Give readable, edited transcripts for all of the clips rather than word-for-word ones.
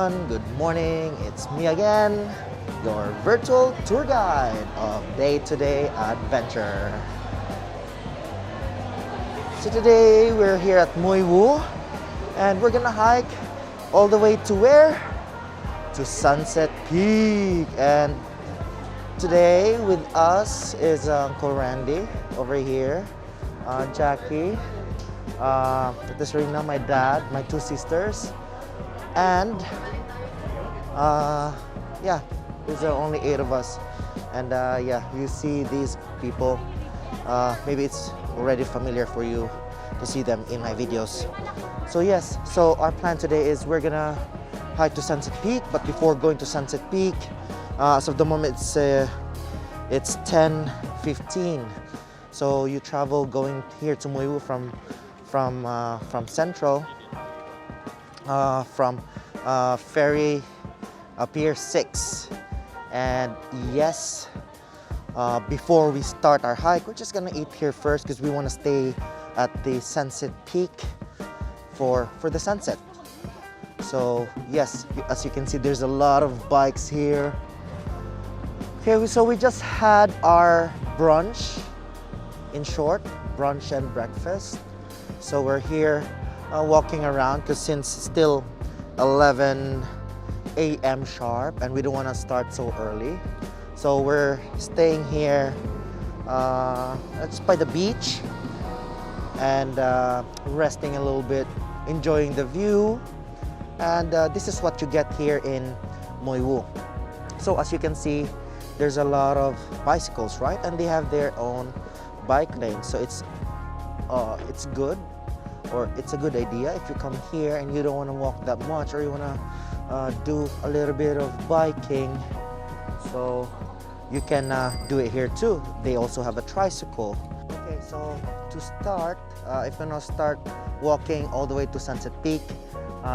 everyone, good morning. It's me again, your virtual tour guide of day-to-day adventure. So today we're here at Mui Wo and we're gonna hike all the way to where? To Sunset Peak. And today with us is Uncle Randy over here, Jackie, Serena, my dad, my two sisters, and yeah, there's only 8 of us. And yeah, you see these people, maybe it's already familiar for you to see them in my videos. So yes, so our plan today is we're gonna hike to Sunset Peak, but before going to Sunset Peak, as of the moment it's 10:15. So you travel going here to Mui Wo from Central, from ferry Pier 6. And yes, before we start our hike, we're just gonna eat here first because we want to stay at the Sunset Peak for the sunset. So yes, as you can see, there's a lot of bikes here. Okay, so we just had our brunch, in short, brunch and breakfast. So we're here walking around because since it's still 11 a.m. sharp and we don't want to start so early. So we're staying here just by the beach and resting a little bit, enjoying the view. And this is what you get here in Mui Wo. So as you can see, there's a lot of bicycles, right? And they have their own bike lane. So it's good, or it's a good idea if you come here and you don't want to walk that much, or you want to do a little bit of biking. So you can do it here too. They also have a tricycle. Okay, so to start, if you're gonna start walking all the way to Sunset Peak,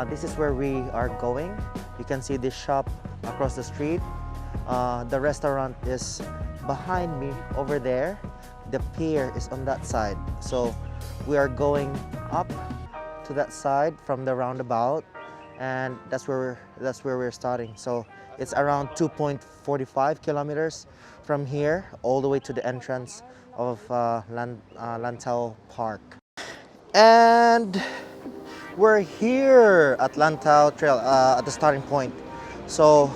this is where we are going. You can see this shop across the street. The restaurant is behind me over there. The pier is on that side. So we are going up to that side from the roundabout, and that's where we're starting. So it's around 2.45 kilometers from here all the way to the entrance of Lantau Park. And we're here at Lantau Trail at the starting point. So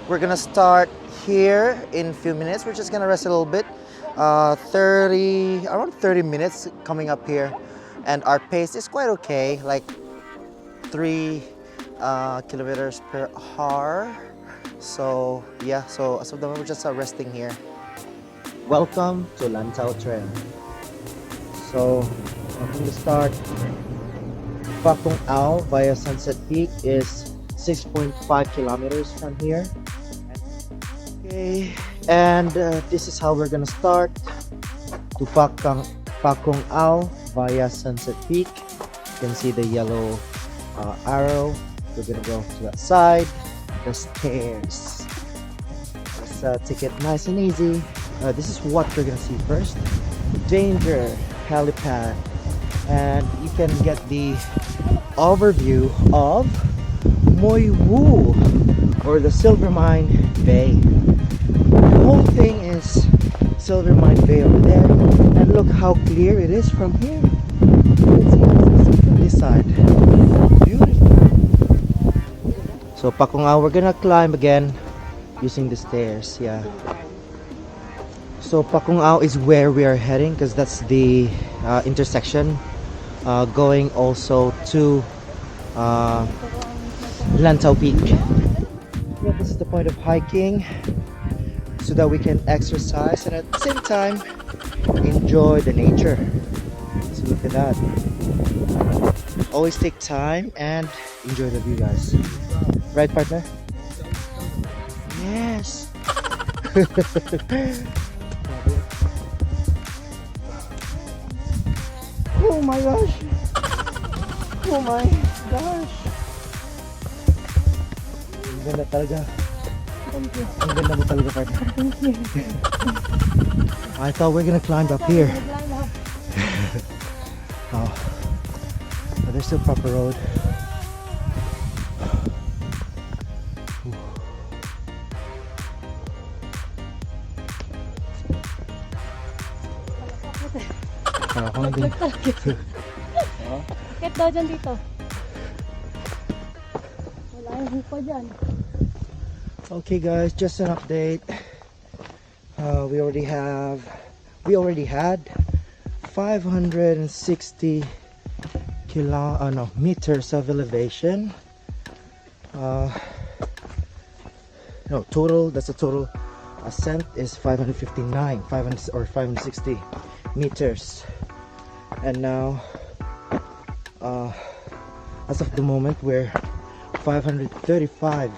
we're gonna start here in a few minutes. We're just gonna rest a little bit. Around 30 minutes coming up here, and our pace is quite okay, like 3 kilometers per hour. So yeah, so as of the moment we're just resting here. Welcome to Lantau Trail. So from the start, Pakong Ao via Sunset Peak is 6.5 kilometers from here. Okay, and this is how we're gonna start to Pakong Ao via Sunset Peak. You can see the yellow arrow. We're gonna go to that side, the stairs. Let's take it nice and easy. This is what we're gonna see first. Danger helipad, and you can get the overview of Mui Wo, or the Silver Mine Bay. The whole thing is Silver Mine Bay over there, and look how clear it is from here. Let's see from this side. Beautiful. So Pakong Ao, we're gonna climb again using the stairs. Yeah. So Pakong Ao is where we are heading because that's the intersection going also to Lantau Peak. Yeah, this is the point of hiking, so that we can exercise and at the same time enjoy the nature. So look at that. Always take time and enjoy the view, guys. Right, partner? Yes. Oh my gosh. Oh my gosh. Ang ganda talaga. Thank you. Ang ganda mo talaga, partner. Thank you. I thought we're gonna climb up here. Oh, but there's still proper road. Nag-vlog talaga. Bakit daw dyan dito? Wala yung hipa dyan. Okay guys, just an update. We already had 560 meters of elevation. No, total, that's the total ascent is 559, 500 or 560 meters. And now, as of the moment, we're 535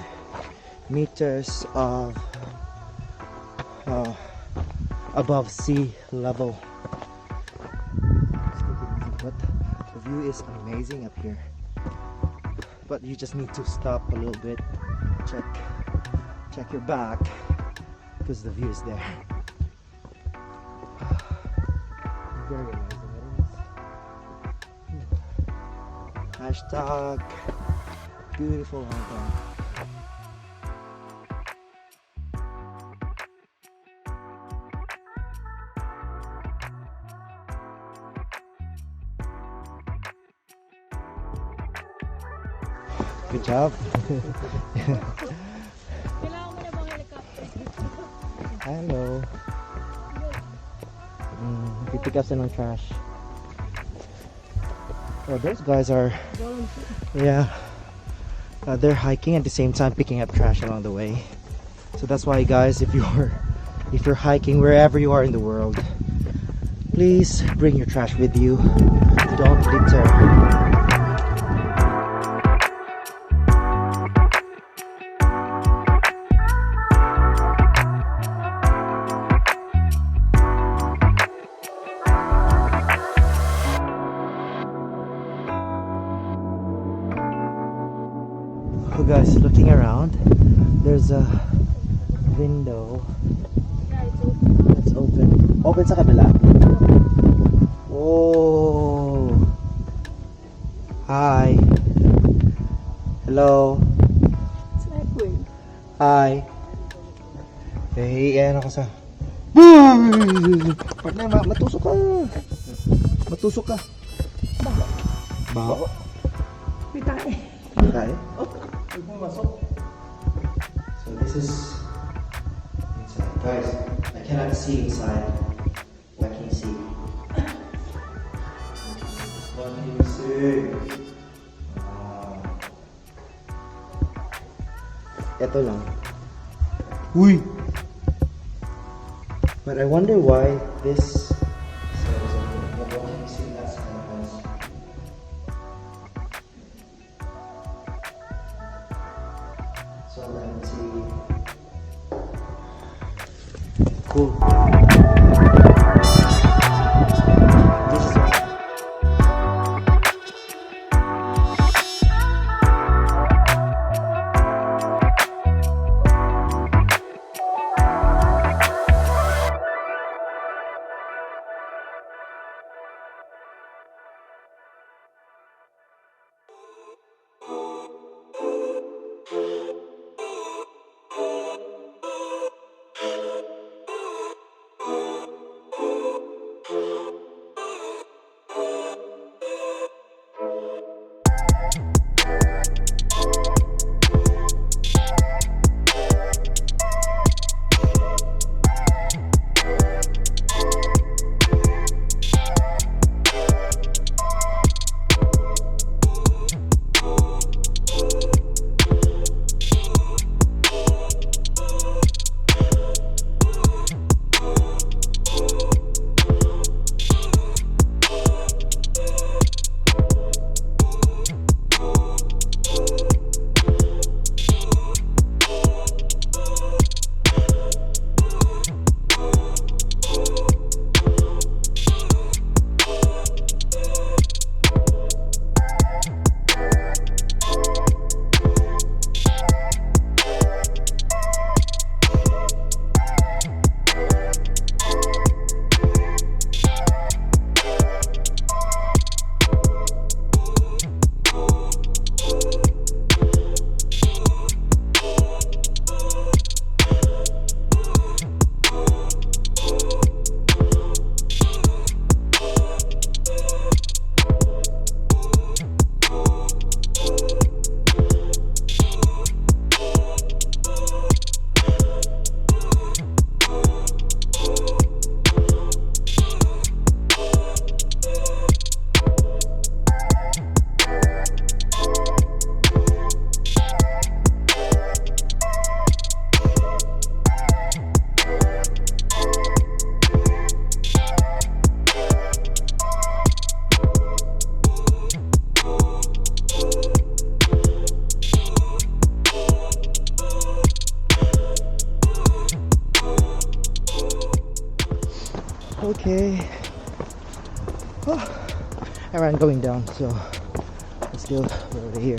meters of above sea level. But the view is amazing up here. But you just need to stop a little bit, check your back, because the view is there. Very amazing it is. Hashtag beautiful Hong Kong. Good job. Kailangan mo na bang helicopter? Hello. Pipick up ng trash. Oh, those guys are, yeah, they're hiking at the same time picking up trash along the way. So that's why, guys, if you're hiking wherever you are in the world, please bring your trash with you. Don't litter. So guys, looking around, there's a window. Yeah, it's open. It's open. Open sa kabila. Oh. Hi. Hello. It's like wind. Hi. Hey, ayan ako sa... Partner, matusok ka. Matusok ka. Baho. May tae. Okay. So this is inside. Guys, I cannot see inside. What can you see? What can you see? Ito lang. Uy! But I wonder why this side is open. What can you see that side, guys? So I can see. Cool. This is what. I ran going down, so let's go over here.